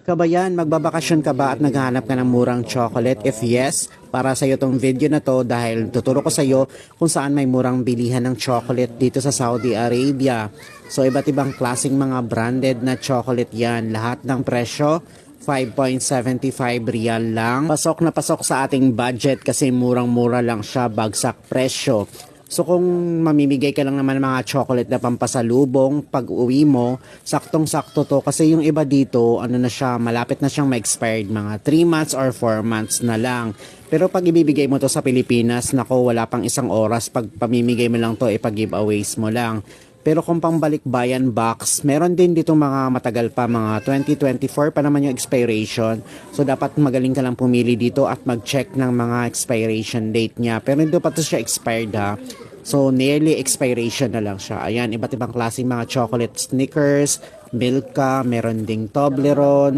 Kabayan, magbabakasyon ka ba at naghahanap ka ng murang chocolate? If yes, para sa iyo tong video na to dahil tuturo ko sa iyo kung saan may murang bilihan ng chocolate dito sa Saudi Arabia. So iba't ibang klaseng mga branded na chocolate yan. Lahat ng presyo 5.75 riyal lang. Pasok na pasok sa ating budget kasi murang-mura lang siya, bagsak presyo. So kung mamimigay ka lang naman ng mga chocolate na pampasalubong pag uwi mo, saktong-sakto to kasi yung iba dito, ano na siya, malapit na siyang ma-expired, mga 3 months or 4 months na lang. Pero pag ibibigay mo to sa Pilipinas, nako wala pang isang oras, pag pamimigay mo lang to, ipag-giveaways mo lang. Pero kung pangbalikbayan box, meron din dito mga matagal pa, mga 2024 pa naman yung expiration. So dapat magaling ka lang pumili dito at mag-check ng mga expiration date niya. Pero hindi pa to siya expired ha. So nearly expiration na lang siya. Ayan, iba't ibang klaseng mga chocolate Snickers, Milka, meron ding Toblerone,